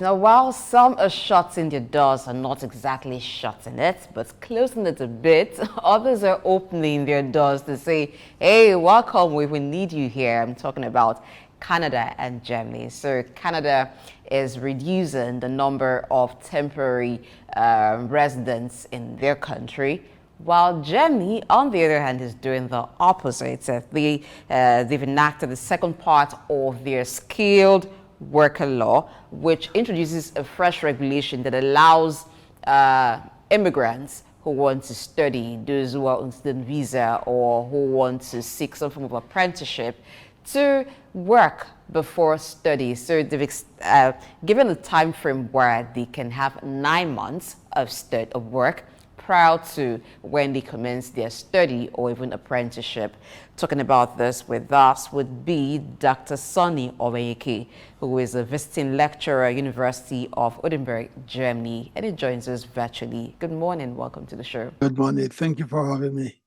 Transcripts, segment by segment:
Now, while some are shutting their doors are not exactly shutting it, but closing it a bit, others are opening their doors to say, hey, welcome, we will need you here. I'm talking about Canada and Germany. So Canada is reducing the number of temporary residents in their country, while Germany, on the other hand, is doing the opposite. They've enacted the second part of their skilled worker law, which introduces a fresh regulation that allows immigrants who want to study, those who are on student visa or who want to seek some form of apprenticeship, to work before study. So they've given a time frame where they can have 9 months of work prior to when they commence their study or even apprenticeship. Talking about this with us would be Dr. Sonny Omwenyeke, who is a visiting lecturer at University of Oldenburg, Germany, and he joins us virtually. Good morning, welcome to the show. Good morning, thank you for having me.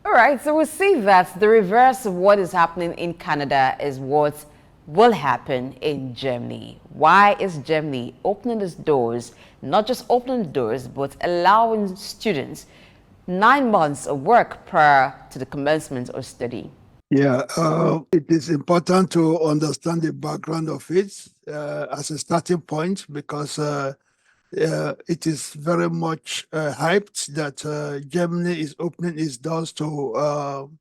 All right, so we see that the reverse of what is happening in Canada is what will happen in Germany. Why is Germany opening its doors, not just opening the doors, but allowing students 9 months of work prior to the commencement of study? Yeah, it is important to understand the background of it as a starting point, because it is very much hyped that Germany is opening its doors to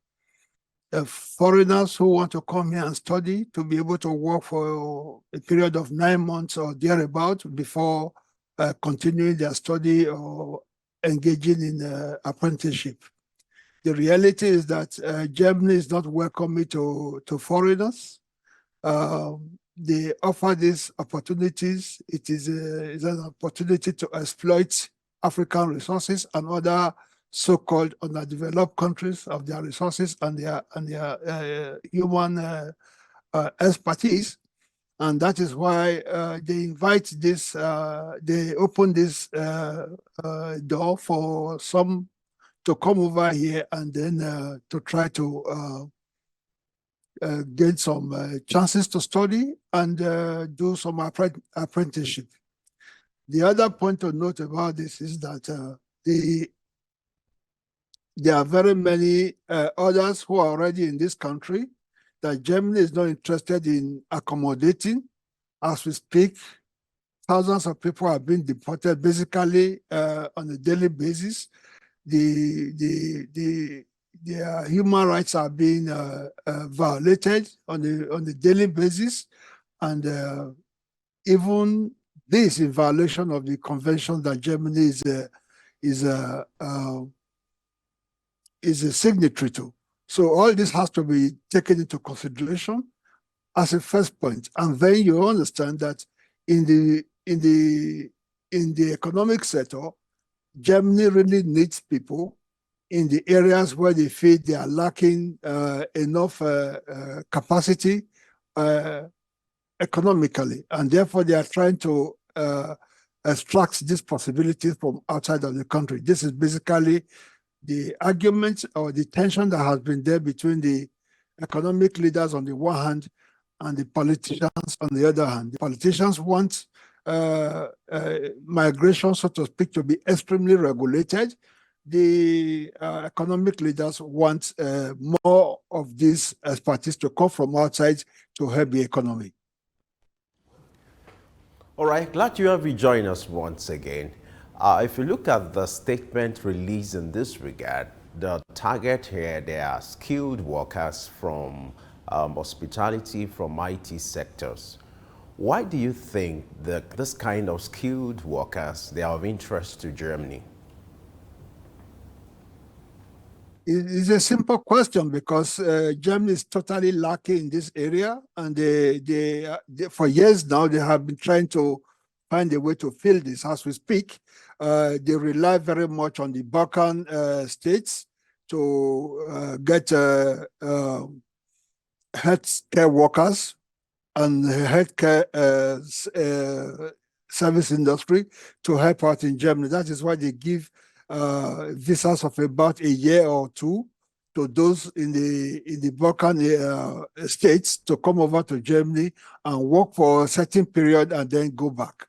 foreigners who want to come here and study, to be able to work for a period of 9 months or thereabout before continuing their study or engaging in apprenticeship. The reality is that Germany is not welcoming to foreigners. They offer these opportunities. It is an opportunity to exploit African resources and other so-called underdeveloped countries of their resources and their human expertise. And that is why they invite this, they open this door for some to come over here and then to try to get some chances to study and do some apprenticeship. The other point to note about this is that there are very many others who are already in this country that Germany is not interested in accommodating. As we speak, thousands of people are being deported basically on a daily basis. Their human rights are being violated on a daily basis, and even this in violation of the convention that Germany is a signatory to. So all this has to be taken into consideration as a first point, and then you understand that in the economic sector, Germany really needs people in the areas where they feel they are lacking enough capacity economically, and therefore they are trying to extract these possibilities from outside of the country. This is basically the argument or the tension that has been there between the economic leaders on the one hand and the politicians on the other hand. The politicians want migration, so to speak, to be extremely regulated. The economic leaders want more of this expertise to come from outside to help the economy. All right, glad you have joined us once again. If you look at the statement released in this regard, the target here, they are skilled workers from hospitality, from IT sectors. Why do you think that this kind of skilled workers, they are of interest to Germany? It's a simple question, because Germany is totally lacking in this area, and they for years now they have been trying to find a way to fill this. As we speak, they rely very much on the Balkan states to get healthcare workers and healthcare service industry to help out in Germany. That is why they give visas of about a year or two to those in the Balkan states to come over to Germany and work for a certain period and then go back.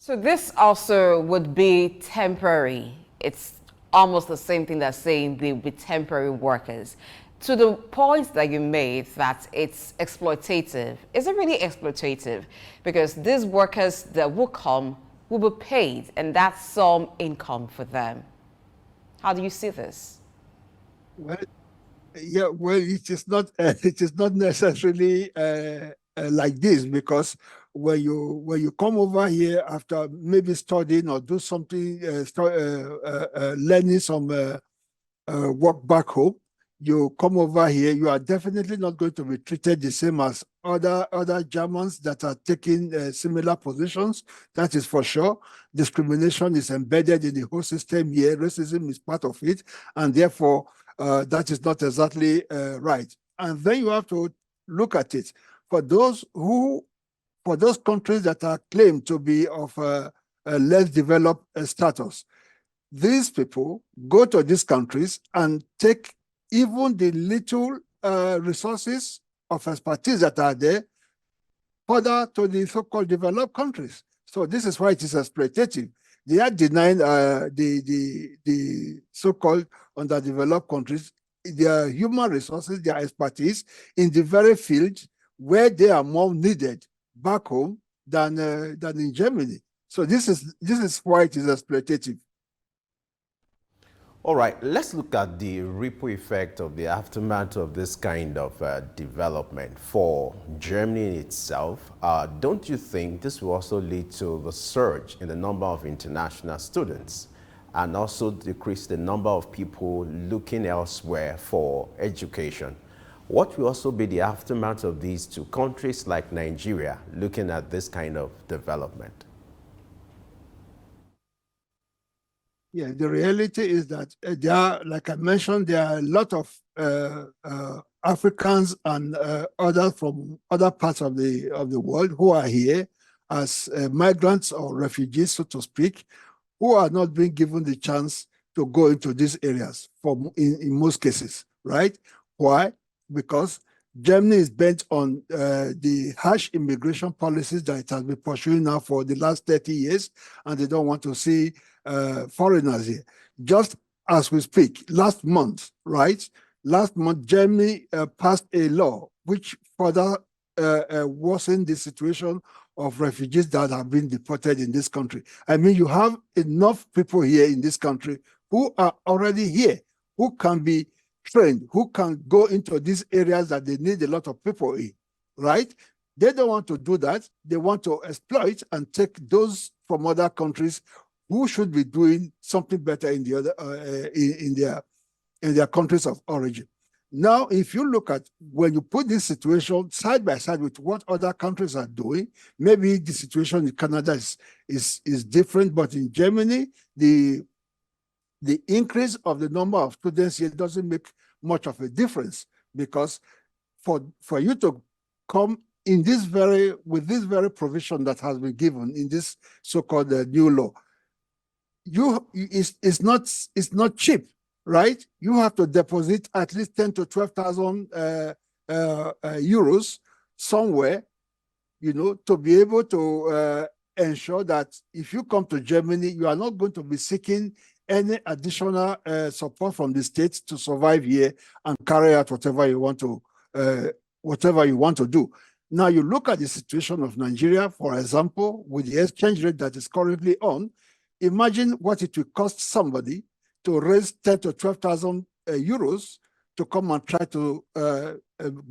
So this also would be temporary. It's almost the same thing that's saying they will be temporary workers. To the point that you made that it's exploitative, is it really exploitative? Because these workers that will come will be paid, and that's some income for them. How do you see this? Well, yeah, well, it is not necessarily like this, because when you come over here after maybe studying or do something, learning some work back home, you come over here, you are definitely not going to be treated the same as other Germans that are taking similar positions. That is for sure. Discrimination is embedded in the whole system here. Racism is part of it, and therefore that is not exactly right. And then you have to look at it for those countries that are claimed to be of a less developed status. These people go to these countries and take even the little resources of expertise that are there further to the so-called developed countries. So this is why it is exploitative. They are denying the so-called underdeveloped countries their human resources, their expertise in the very field where they are more needed back home than in Germany. So this is why it is exploitative. All right, let's look at the ripple effect of the aftermath of this kind of development for Germany itself. Don't you think this will also lead to the surge in the number of international students and also decrease the number of people looking elsewhere for education? What will also be the aftermath of these to countries like Nigeria looking at this kind of development? Yeah, the reality is that there are, like I mentioned, there are a lot of Africans and others from other parts of the world who are here as migrants or refugees, so to speak, who are not being given the chance to go into these areas in most cases, right? Why? Because Germany is bent on the harsh immigration policies that it has been pursuing now for the last 30 years, and they don't want to see foreigners here. Just as we speak, last month, right? Last month, Germany passed a law which further worsened the situation of refugees that have been deported in this country. I mean, you have enough people here in this country who are already here, who can be trained, who can go into these areas that they need a lot of people in, right? They don't want to do that. They want to exploit and take those from other countries who should be doing something better in the other in their countries of origin. Now, if you look at when you put this situation side by side with what other countries are doing, maybe the situation in Canada is different, but in Germany, the increase of the number of students here doesn't make much of a difference, because for you to come in with this very provision that has been given in this so-called new law, it's not cheap, right? You have to deposit at least 10 to 12,000 euros somewhere, to be able to ensure that if you come to Germany, you are not going to be seeking any additional support from the state to survive here and carry out whatever you want to do. Now, you look at the situation of Nigeria, for example, with the exchange rate that is currently on. Imagine what it will cost somebody to raise 10 to 12,000 euros to come and try to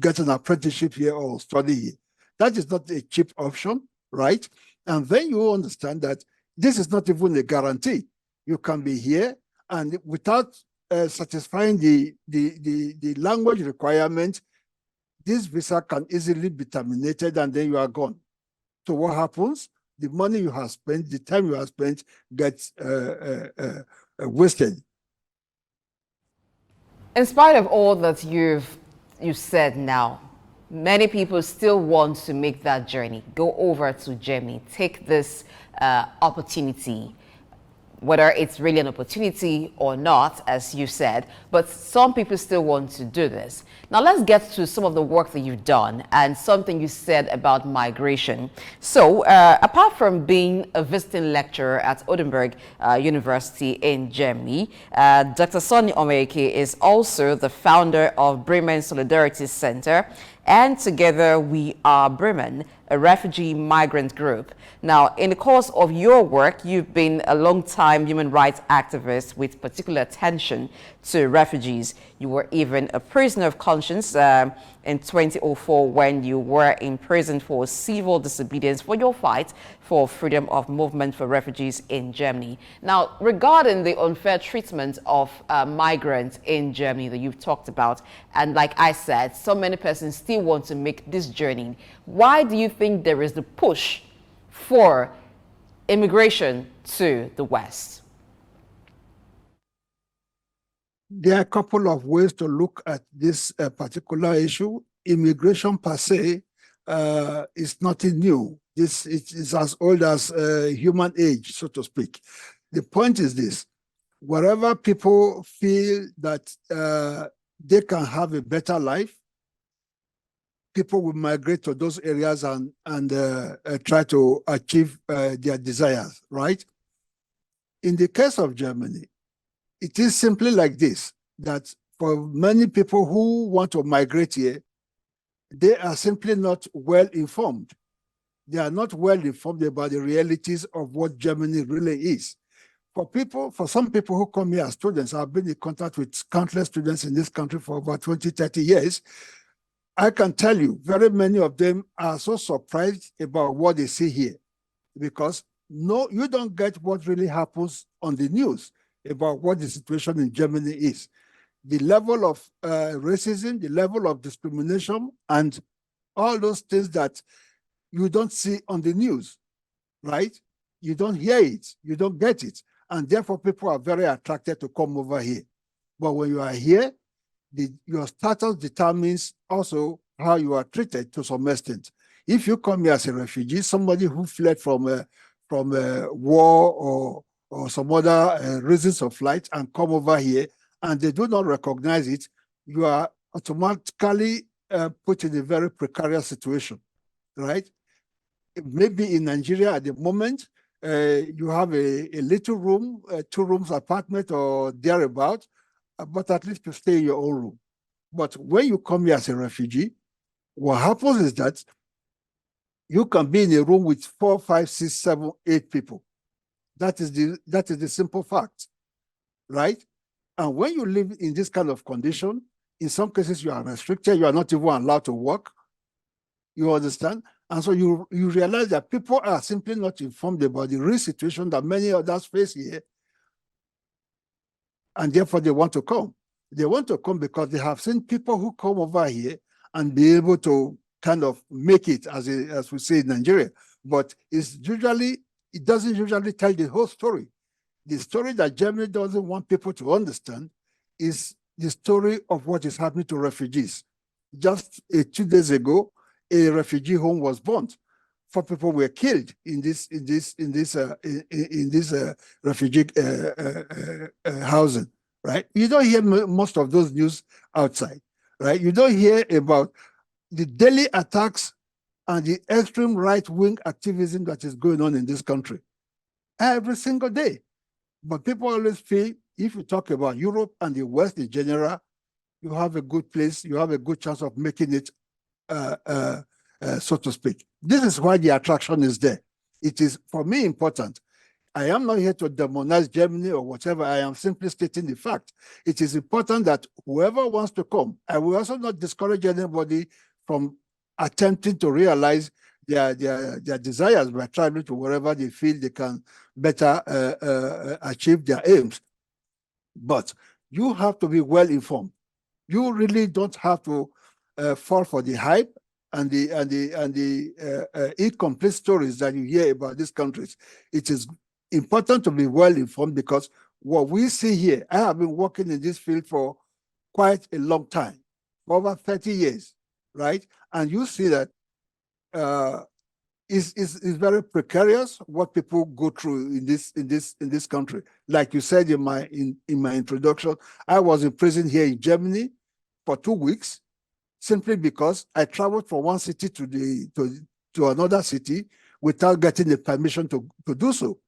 get an apprenticeship here or study here. That is not a cheap option, right? And then you understand that this is not even a guarantee. You can be here and without satisfying the language requirement, this visa can easily be terminated and then you are gone. So what happens? The money you have spent, the time you have spent gets wasted. In spite of all that you've said now, many people still want to make that journey, go over to Germany, take this opportunity. whether it's really an opportunity or not, as you said, but some people still want to do this. Now let's get to some of the work that you've done and something you said about migration. So apart from being a visiting lecturer at Oldenburg University in Germany, Dr. Sonny Omwenyeke is also the founder of Bremen Solidarity Center, and together we are Bremen, a refugee migrant group. Now, in the course of your work, you've been a long-time human rights activist with particular attention to refugees. You were even a prisoner of conscience in 2004 when you were in prison for civil disobedience for your fight for freedom of movement for refugees in Germany. Now, regarding the unfair treatment of migrants in Germany that you've talked about, and like I said, so many persons still want to make this journey. Why do you think there is the push for immigration to the West? There are a couple of ways to look at this particular issue. Immigration per se is nothing new. This is as old as human age, so to speak. The point is this: wherever people feel that they can have a better life, people will migrate to those areas and try to achieve their desires, right? In the case of Germany, it is simply like this, that for many people who want to migrate here, they are simply not well informed. They are not well informed about the realities of what Germany really is. For some people who come here as students, I've been in contact with countless students in this country for about 20, 30 years. I can tell you, very many of them are so surprised about what they see here, because no, you don't get what really happens on the news about what the situation in Germany is. The level of racism, the level of discrimination, and all those things that you don't see on the news, right? You don't hear it, you don't get it. And therefore, people are very attracted to come over here. But when you are here, your status determines also how you are treated to some extent. If you come here as a refugee, somebody who fled from a war or some other reasons of flight and come over here, and they do not recognize it, you are automatically put in a very precarious situation, right? Maybe in Nigeria at the moment, you have a little room, 2 rooms apartment or thereabout, but at least you stay in your own room. But when you come here as a refugee, what happens is that you can be in a room with 4, 5, 6, 7, 8 people. That is the simple fact, right? And when you live in this kind of condition, in some cases you are restricted, you are not even allowed to work. You understand? And so you realize that people are simply not informed about the real situation that many others face here, and therefore they want to come. They want to come because they have seen people who come over here and be able to kind of make it, as we say in Nigeria. But it doesn't usually tell the whole story. The story that Germany doesn't want people to understand is the story of what is happening to refugees. Just 2 days ago, a refugee home was burnt. 4 people were killed in this refugee housing, right? You don't hear most of those news outside, right? You don't hear about the daily attacks and the extreme right-wing activism that is going on in this country every single day. But people always feel if you talk about Europe and the West in general, you have a good place, you have a good chance of making it, so to speak. This is why the attraction is there. It is, for me, important. I am not here to demonize Germany or whatever. I am simply stating the fact. It is important that whoever wants to come, I will also not discourage anybody from attempting to realize their desires by traveling to wherever they feel they can better achieve their aims. But you have to be well informed. You really don't have to fall for the hype and the incomplete stories that you hear about these countries. It is important to be well informed, because what we see here, I have been working in this field for quite a long time, over 30 years, right? And you see that is very precarious what people go through in this country. Like you said in my introduction, I was in prison here in Germany for 2 weeks, simply because I traveled from one city to another city without getting the permission to do so.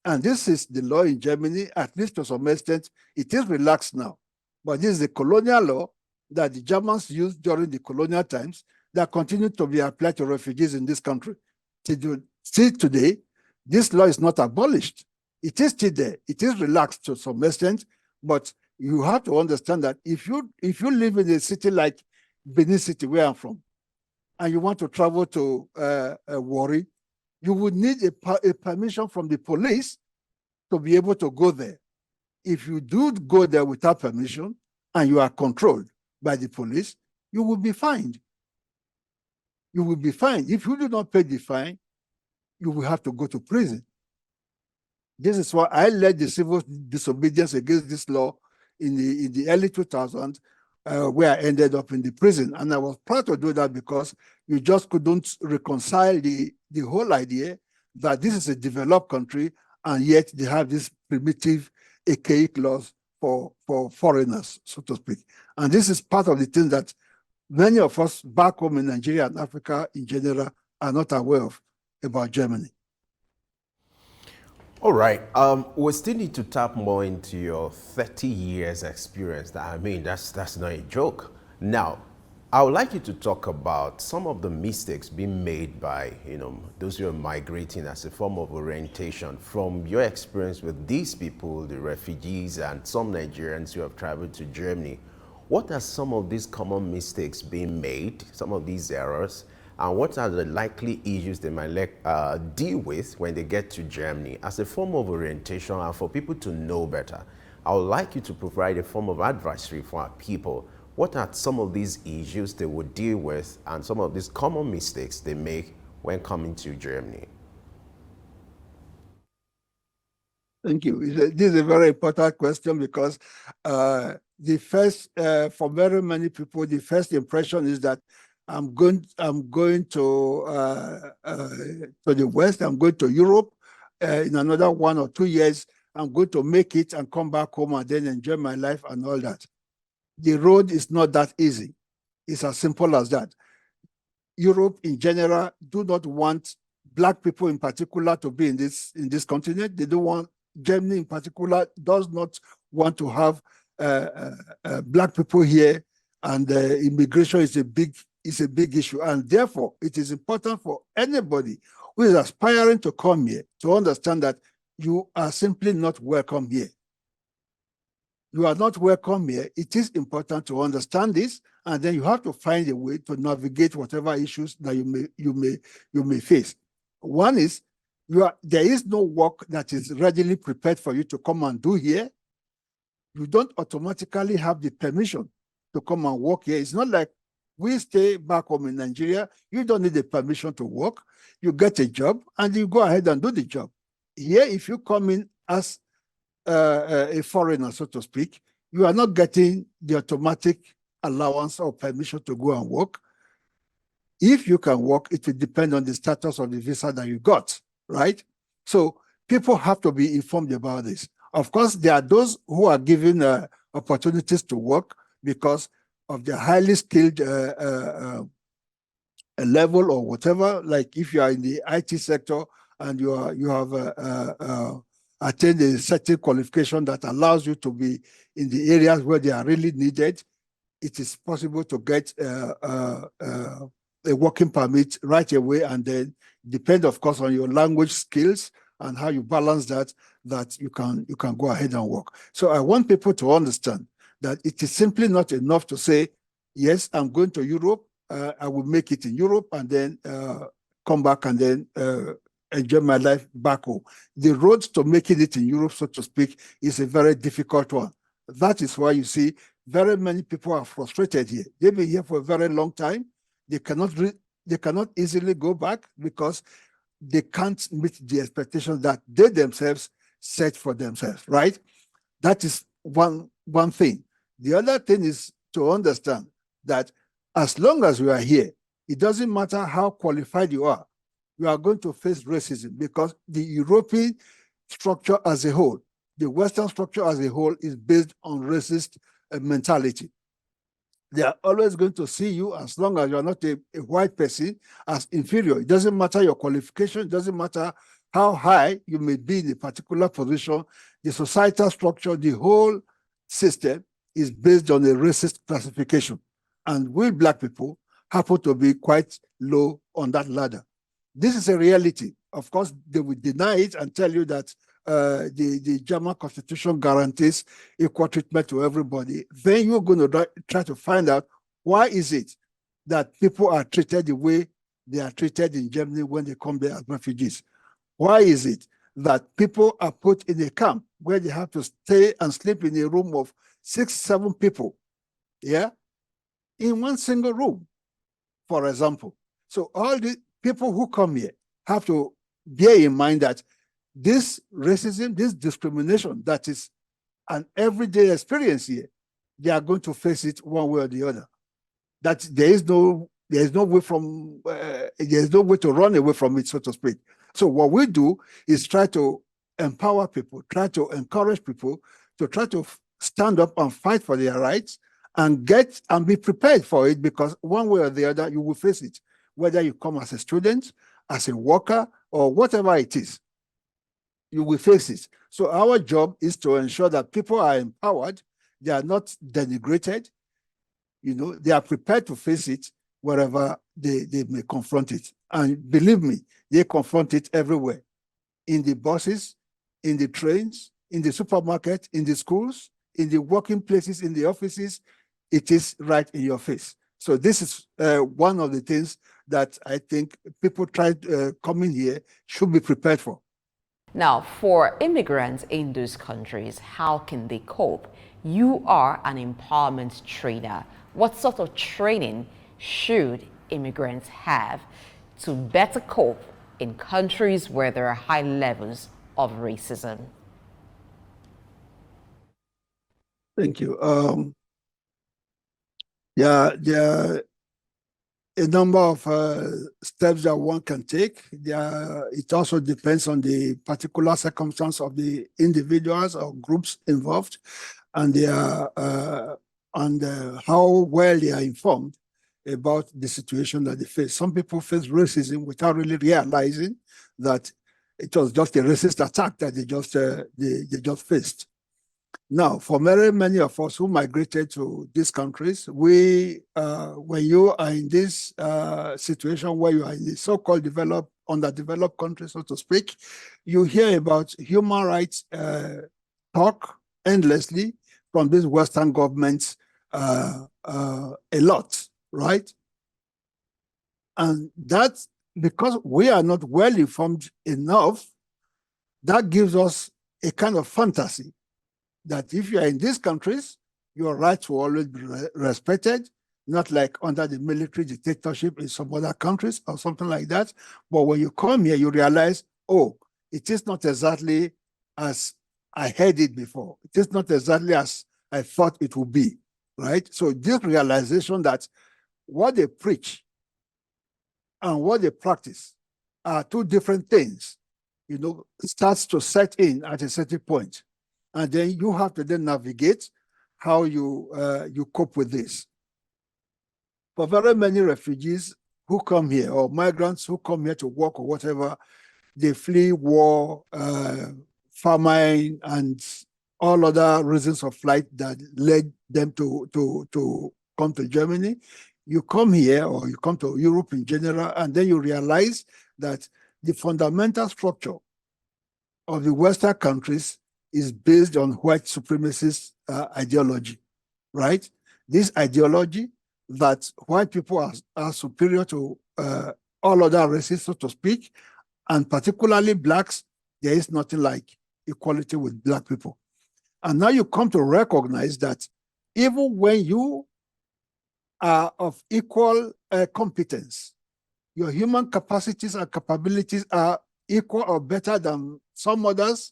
And this is the law in Germany, at least to some extent. It is relaxed now, but this is the colonial law that the Germans used during the colonial times that continued to be applied to refugees in this country. Still today, this law is not abolished. It is still there. It is relaxed to some extent, but you have to understand that if you live in a city like Benin City, where I'm from, and you want to travel to Warri, you would need a permission from the police to be able to go there. If you do go there without permission and you are controlled by the police, you will be fined. You will be fined. If you do not pay the fine, you will have to go to prison. This is why I led the civil disobedience against this law in the early 2000s, where I ended up in the prison. And I was proud to do that because you just couldn't reconcile the whole idea that this is a developed country and yet they have this primitive, archaic laws for foreigners, so to speak. And this is part of the thing that many of us back home in Nigeria and Africa in general are not aware of about Germany. All right. We still need to tap more into your 30 years experience. I mean, that's not a joke. Now, I would like you to talk about some of the mistakes being made by, those who are migrating as a form of orientation. From your experience with these people, the refugees, and some Nigerians who have traveled to Germany, what are some of these common mistakes being made, some of these errors, and what are the likely issues they might deal with when they get to Germany as a form of orientation and for people to know better? I would like you to provide a form of advisory for our people. What are some of these issues they would deal with and some of these common mistakes they make when coming to Germany? Thank you. This is a very important question because for very many people, the first impression is that I'm going to the West. I'm going to Europe. In another 1 or 2 years, I'm going to make it and come back home and then enjoy my life and all that. The road is not that easy. It's as simple as that. Europe in general do not want Black people in particular to be in this continent. They don't want, Germany in particular does not want to have Black people here, and immigration is a big issue. And therefore, it is important for anybody who is aspiring to come here to understand that you are simply not welcome here. You are not welcome here. It is important to understand this, and then you have to find a way to navigate whatever issues that you may face. One is there is no work that is readily prepared for you to come and do here. You don't automatically have the permission to come and work here. It's not like we stay back home in Nigeria. You don't need the permission to work. You get a job and you go ahead and do the job. Here, if you come in as a foreigner, so to speak, you are not getting the automatic allowance or permission to go and work. If you can work, it will depend on the status of the visa that you got, right? So people have to be informed about this. Of course, there are those who are given opportunities to work because of their highly skilled level or whatever. Like if you are in the IT sector and you have attained a certain qualification that allows you to be in the areas where they are really needed, it is possible to get a working permit right away, and then depend, of course, on your language skills and how you balance that you can go ahead and work. So I want people to understand that it is simply not enough to say, yes, I'm going to Europe, I will make it in Europe and then come back and then enjoy my life back home. The road to making it in Europe, so to speak, is a very difficult one. That is why you see very many people are frustrated here. They've been here for a very long time. They cannot easily go back because they can't meet the expectations that they themselves set for themselves, right? That is one thing. The other thing is to understand that as long as you are here, it doesn't matter how qualified you are. you are going to face racism because the European structure as a whole, the Western structure as a whole is based on racist mentality. They are always going to see you, as long as you're not a white person, as inferior. It doesn't matter your qualification, it doesn't matter how high you may be in a particular position. The societal structure, the whole system is based on a racist classification. And we Black people happen to be quite low on that ladder. This is a reality. Of course, they will deny it and tell you that the German Constitution guarantees equal treatment to everybody. Then you're going to try to find out why is it that people are treated the way they are treated in Germany when they come there as refugees. Why is it that people are put in a camp where they have to stay and sleep in a room of 6, 7 people, yeah, in one single room, for example? So all the people who come here have to bear in mind that this racism, this discrimination that is an everyday experience here, they are going to face it one way or the other. That there is no way to run away from it, so to speak. So what we do is try to empower people, try to encourage people to try to stand up and fight for their rights and be prepared for it, because one way or the other you will face it, whether you come as a student, as a worker, or whatever it is, you will face it. So our job is to ensure that people are empowered, they are not denigrated, they are prepared to face it wherever they may confront it. And believe me, they confront it everywhere. In the buses, in the trains, in the supermarket, in the schools, in the working places, in the offices, it is right in your face. So this is one of the things that I think people coming here should be prepared for. Now, for immigrants in those countries, how can they cope? You are an empowerment trainer. What sort of training should immigrants have to better cope in countries where there are high levels of racism? Thank you. There are a number of steps that one can take. It also depends on the particular circumstance of the individuals or groups involved, and how well they are informed about the situation that they face. Some people face racism without really realizing that it was just a racist attack that they just faced. Now, for very many of us who migrated to these countries, when you are in this situation where you are in the so-called underdeveloped countries, so to speak, you hear about human rights talk endlessly from these Western governments a lot, right? And that's because we are not well informed enough, that gives us a kind of fantasy that if you are in these countries, your rights will always be respected, not like under the military dictatorship in some other countries or something like that. But when you come here, you realize, oh, it is not exactly as I heard it before. It is not exactly as I thought it would be, right? So this realization that what they preach and what they practice are two different things, starts to set in at a certain point. And then you have to then navigate how you cope with this. For very many refugees who come here, or migrants who come here to work or whatever, they flee war, famine, and all other reasons of flight that led them to come to Germany. You come here, or you come to Europe in general, and then you realize that the fundamental structure of the Western countries is based on white supremacist ideology, right? This ideology that white people are superior to all other races, so to speak, and particularly blacks, there is nothing like equality with black people. And now you come to recognize that even when you are of equal competence, your human capacities and capabilities are equal or better than some others,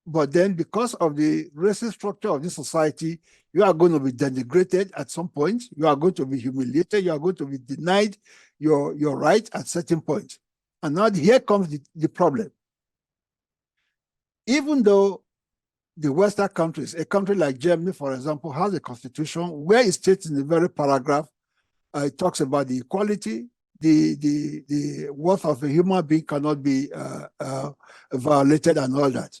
but then because of the racist structure of this society, you are going to be denigrated at some point, you are going to be humiliated, you are going to be denied your right at certain point. And now here comes the problem. Even though the Western countries, a country like Germany, for example, has a constitution where it states in the very paragraph, it talks about the equality, the worth of a human being cannot be violated and all that.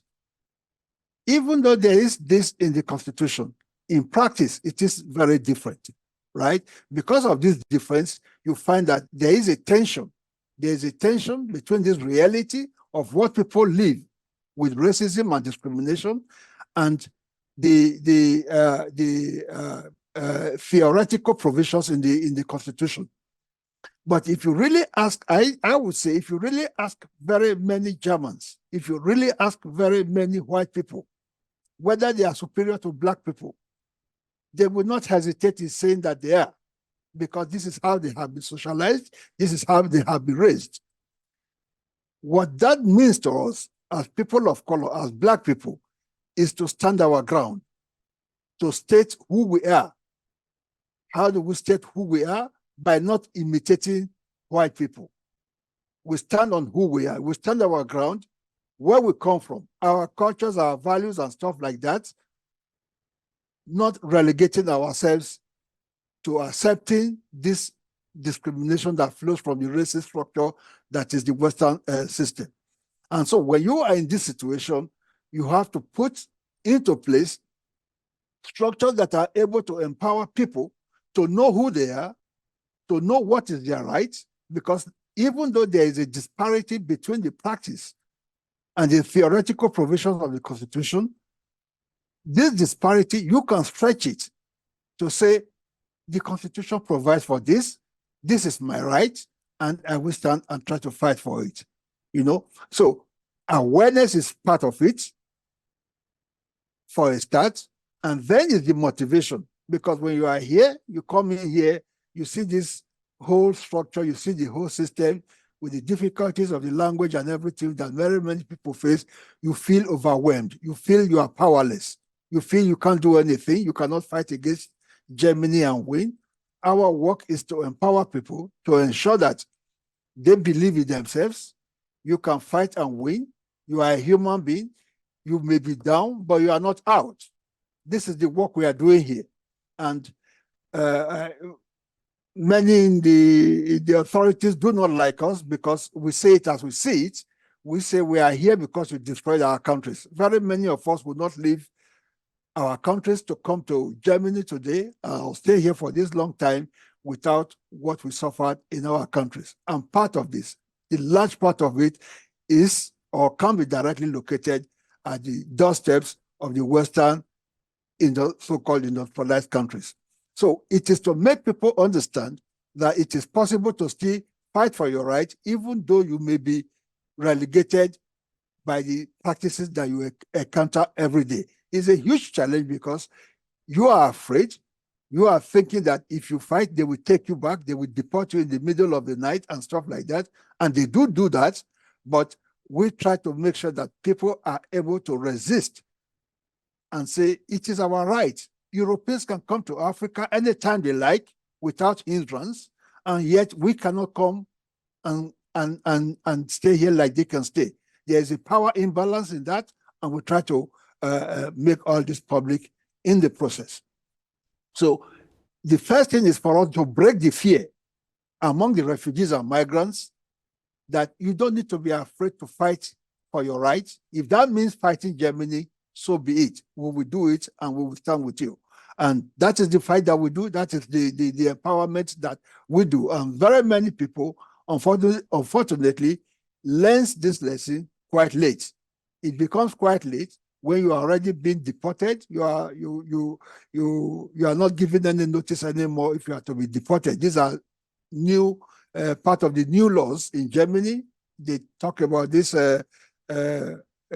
Even though there is this in the constitution, in practice, it is very different, right? Because of this difference, you find that there is a tension. There is a tension between this reality of what people live with racism and discrimination and the theoretical provisions in the constitution. But if you really ask, I would say, if you really ask very many Germans, if you really ask very many white people, whether they are superior to black people, they will not hesitate in saying that they are, because this is how they have been socialized, this is how they have been raised. What that means to us as people of color, as black people, is to stand our ground, to state who we are. How do we state who we are? By not imitating white people. We stand on who we are. We stand our ground, where we come from, our cultures, our values, and stuff like that, not relegating ourselves to accepting this discrimination that flows from the racist structure that is the Western system. And so when you are in this situation, you have to put into place structures that are able to empower people to know who they are, to know what is their right, because even though there is a disparity between the practice and the theoretical provisions of the Constitution, this disparity, you can stretch it to say, the Constitution provides for this, this is my right, and I will stand and try to fight for it. You know, so awareness is part of it for a start, and then is the motivation. Because when you are here, you come in here, you see this whole structure, you see the whole system with the difficulties of the language and everything that very many people face, you feel overwhelmed. You feel you are powerless. You feel you can't do anything. You cannot fight against Germany and win. Our work is to empower people to ensure that they believe in themselves. You can fight and win. You are a human being. You may be down, but you are not out. This is the work we are doing here. And many in the authorities do not like us because we say it as we see it. We say we are here because we destroyed our countries. Very many of us would not leave our countries to come to Germany today or stay here for this long time without what we suffered in our countries. And part of this, the large part of it is or can be directly located at the doorsteps of the Western in the so-called industrialized countries. So it is to make people understand that it is possible to still fight for your right, even though you may be relegated by the practices that you encounter every day. It's a huge challenge because you are afraid. You are thinking that if you fight, they will take you back, they will deport you in the middle of the night and stuff like that. And they do that, but we try to make sure that people are able to resist and say, it is our right. Europeans can come to Africa anytime they like without hindrance, and yet we cannot come and stay here like they can stay. There is a power imbalance in that, and we try to make all this public in the process. So the first thing is for us to break the fear among the refugees and migrants that you don't need to be afraid to fight for your rights. If that means fighting Germany, so be it. We will do it and we will stand with you. And that is the fight that we do. That is the empowerment that we do. And very many people, unfortunately, learns this lesson quite late. It becomes quite late when you are already being deported. You are not given any notice anymore if you are to be deported. These are new part of the new laws in Germany. They talk about this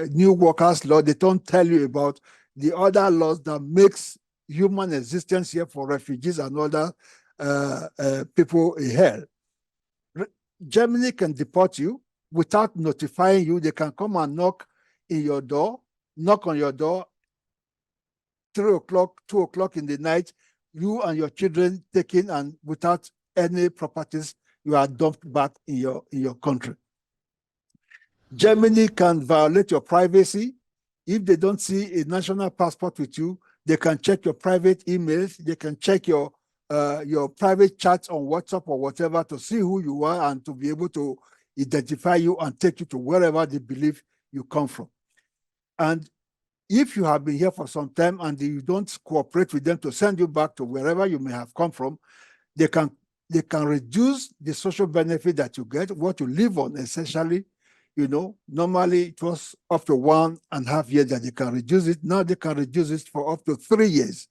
new workers law. They don't tell you about the other laws that makes human existence here for refugees and other people in hell. Germany can deport you without notifying you. They can come and knock on your door, 3 o'clock, 2 o'clock in the night, you and your children taken, and without any properties, you are dumped back in your country. Germany can violate your privacy. If they don't see a national passport with you, they can check your private emails. They can check your private chats on WhatsApp or whatever to see who you are and to be able to identify you and take you to wherever they believe you come from. And if you have been here for some time and you don't cooperate with them to send you back to wherever you may have come from, they can reduce the social benefit that you get, what you live on essentially. You know, normally it was up to 1.5 years that they can reduce it. Now they can reduce it for up to 3 years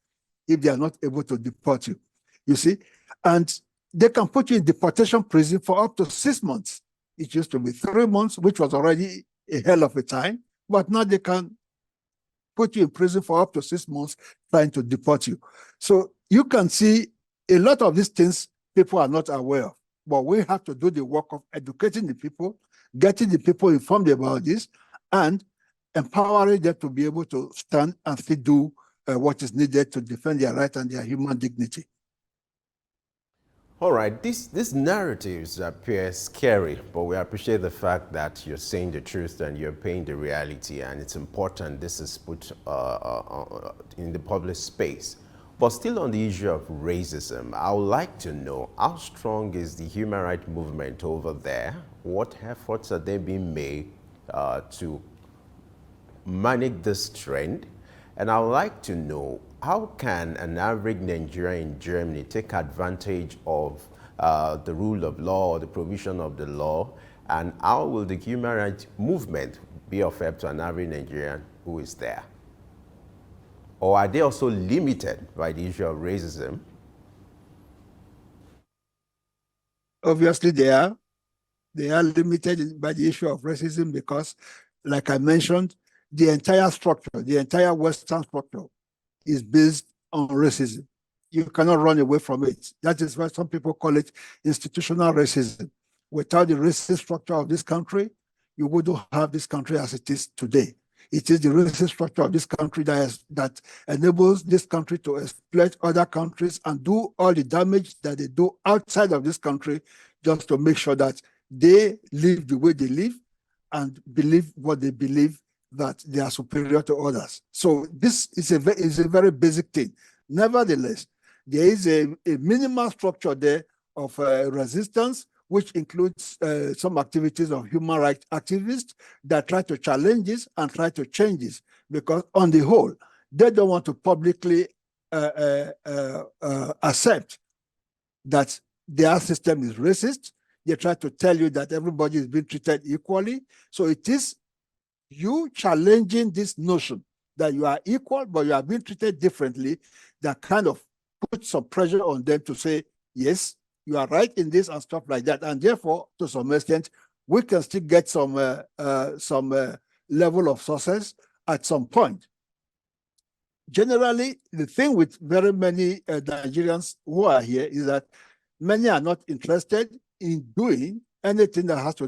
if they are not able to deport you. You see? And they can put you in deportation prison for up to 6 months. It used to be 3 months, which was already a hell of a time, but now they can put you in prison for up to 6 months trying to deport you. So you can see a lot of these things people are not aware of, but we have to do the work of educating the people, getting the people informed about this, and empowering them to be able to stand and still do what is needed to defend their right and their human dignity. All right, these narratives appear scary, but we appreciate the fact that you're saying the truth and you're paying the reality, and it's important this is put in the public space. But still on the issue of racism, I would like to know how strong is the human rights movement over there? What efforts are they being made to manage this trend? And I would like to know, how can an average Nigerian in Germany take advantage of the rule of law or the provision of the law? And how will the human rights movement be of help to an average Nigerian who is there? Or are they also limited by the issue of racism? Obviously, they are. They are limited by the issue of racism because, like I mentioned, the entire structure, the entire Western structure is based on racism. You cannot run away from it. That is why some people call it institutional racism. Without the racist structure of this country, you wouldn't have this country as it is today. It is the racist structure of this country that enables this country to exploit other countries and do all the damage that they do outside of this country just to make sure that they live the way they live and believe what they believe, that they are superior to others. So this is a very basic thing. Nevertheless, there is a minimal structure there of resistance, which includes some activities of human rights activists that try to challenge this and try to change this, because on the whole, they don't want to publicly accept that their system is racist. They try to tell you that everybody is being treated equally. So it is you challenging this notion that you are equal, but you are being treated differently, that kind of puts some pressure on them to say, yes, you are right in this and stuff like that. And therefore, to some extent, we can still get some level of success at some point. Generally, the thing with very many Nigerians who are here is that many are not interested in doing anything that has to,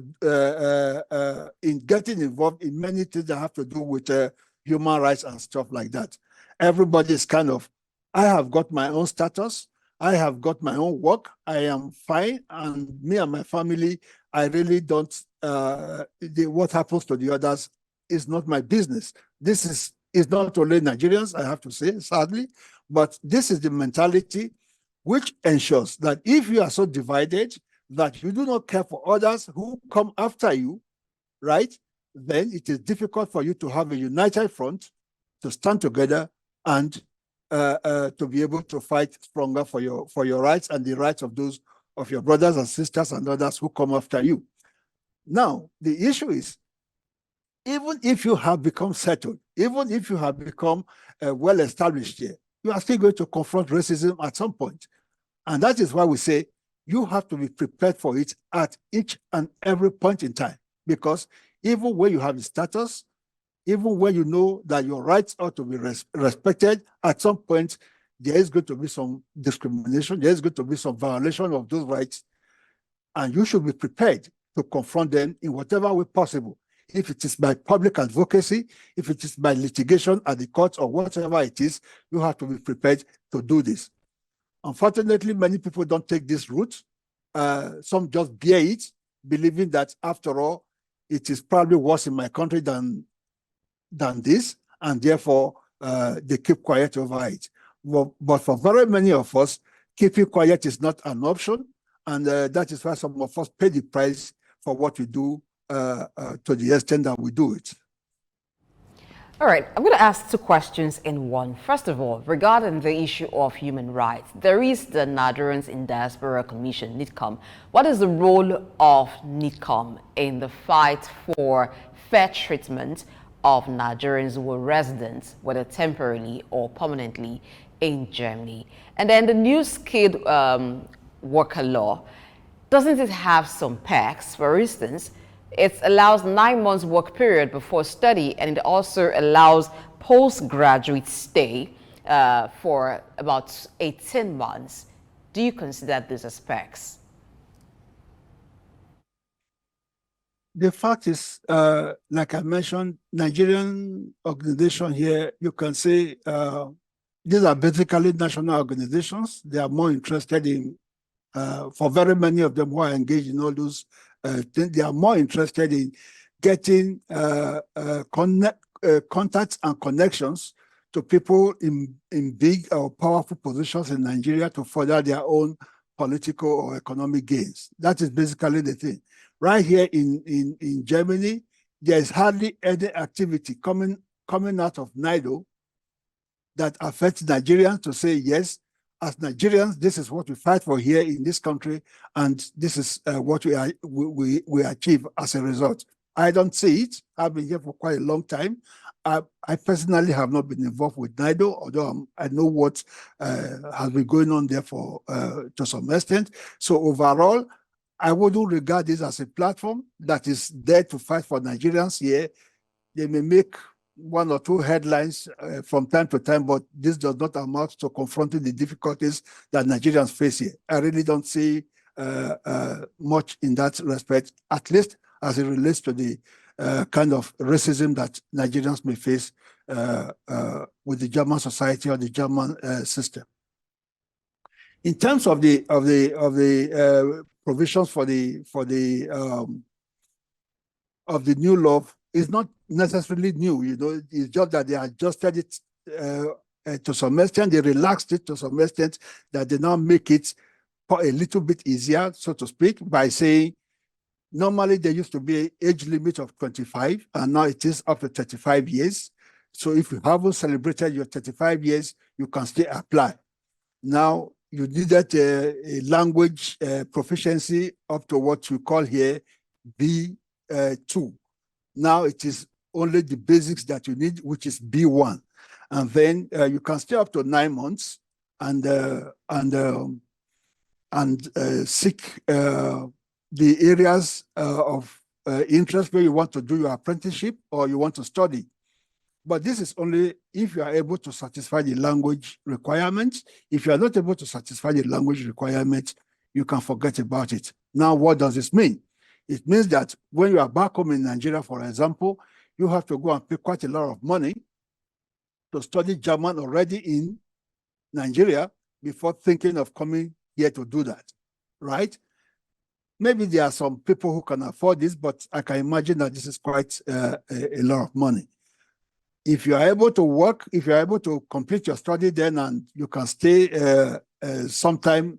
in getting involved in many things that have to do with human rights and stuff like that. Everybody is kind of, I have got my own status, I have got my own work, I am fine, and me and my family, I really don't, what happens to the others is not my business. This is not only Nigerians, I have to say, sadly, but this is the mentality which ensures that if you are so divided that you do not care for others who come after you, right, then it is difficult for you to have a united front, to stand together and to be able to fight stronger for your rights and the rights of those of your brothers and sisters and others who come after you. Now, the issue is, even if you have become settled, even if you have become well established here, you are still going to confront racism at some point. And that is why we say you have to be prepared for it at each and every point in time. Because even when you have the status, even when you know that your rights ought to be respected, at some point, there is going to be some discrimination, there is going to be some violation of those rights, and you should be prepared to confront them in whatever way possible. If it is by public advocacy, if it is by litigation at the courts or whatever it is, you have to be prepared to do this. Unfortunately, many people don't take this route. Some just bear it, believing that after all, it is probably worse in my country than this, and therefore they keep quiet over it. But for very many of us, keeping quiet is not an option, and that is why some of us pay the price for what we do to the extent that we do it. All right, I'm going to ask two questions in one. First of all, regarding the issue of human rights, there is the Nigerians in Diaspora Commission, NIDCOM. What is the role of NIDCOM in the fight for fair treatment of Nigerians who are residents, whether temporarily or permanently, in Germany? And then the new skilled worker law, doesn't it have some perks? For instance, it allows 9 months work period before study, and it also allows postgraduate stay for about 18 months. Do you consider this as perks? The fact is, like I mentioned, Nigerian organization here, you can say these are basically national organizations. They are more interested in, for very many of them who are engaged in all those things, they are more interested in getting contacts and connections to people in big or powerful positions in Nigeria to further their own political or economic gains. That is basically the thing. Right here in Germany, there is hardly any activity coming out of NIDO that affects Nigerians to say, yes, as Nigerians, this is what we fight for here in this country, and this is what we achieve as a result. I don't see it. I've been here for quite a long time. I personally have not been involved with NIDO, although I know what has been going on there for to some extent. So overall, I wouldn't regard this as a platform that is there to fight for Nigerians here. They may make one or two headlines from time to time, but this does not amount to confronting the difficulties that Nigerians face here. I really don't see much in that respect, at least as it relates to the kind of racism that Nigerians may face with the German society or the German system. In terms of the provisions for the new law, is not necessarily new, you know. It's just that they adjusted it to some extent, they relaxed it to some extent, that they now make it a little bit easier, so to speak, by saying normally there used to be an age limit of 25, and now it is up to 35 years. So if you haven't celebrated your 35 years, you can still apply. Now, you needed a language proficiency up to what we call here B2. Now it is only the basics that you need, which is B1. And then you can stay up to 9 months and seek the areas of interest where you want to do your apprenticeship or you want to study. But this is only if you are able to satisfy the language requirements. If you are not able to satisfy the language requirements, you can forget about it. Now, what does this mean? It means that when you are back home in Nigeria, for example, you have to go and pay quite a lot of money to study German already in Nigeria before thinking of coming here to do that, right? Maybe there are some people who can afford this, but I can imagine that this is quite a lot of money. If you are able to work, if you are able to complete your study then and you can stay sometime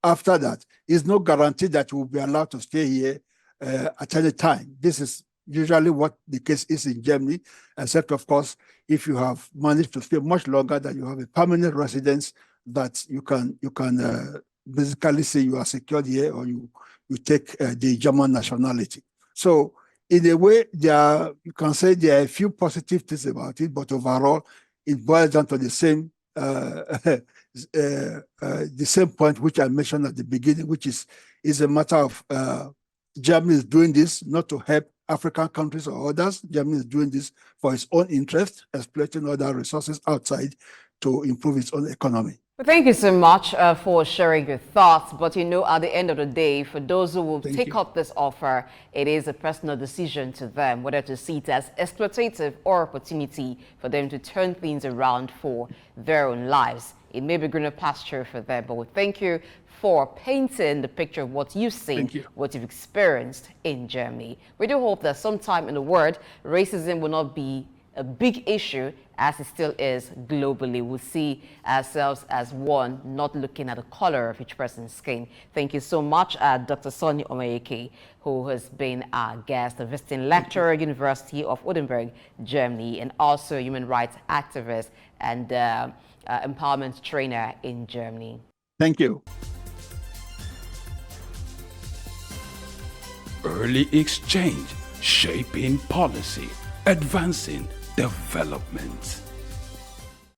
after that, it's no guarantee that you will be allowed to stay here at any time. This is usually what the case is in Germany, except of course, if you have managed to stay much longer, that you have a permanent residence that you can basically say you are secured here, or you take the German nationality. So in a way, you can say there are a few positive things about it, but overall, it boils down to the same point which I mentioned at the beginning, which is a matter of Germany is doing this not to help African countries or others. Germany is doing this for its own interest, exploiting other resources outside to improve its own economy. Well, thank you so much for sharing your thoughts. But you know, at the end of the day, for those who will take up this offer, it is a personal decision to them whether to see it as exploitative or opportunity for them to turn things around for their own lives. it may be greener pasture for them. But we thank you for painting the picture of what you've seen, what you've experienced in Germany. We do hope that sometime in the world, racism will not be a big issue as it still is globally. We'll see ourselves as one, not looking at the color of each person's skin. Thank you so much, Dr. Sonia Omwenyeke, who has been our guest, a visiting lecturer, University of Oldenburg, Germany, and also human rights activist and empowerment trainer in Germany. Thank you. Early exchange, shaping policy, advancing development.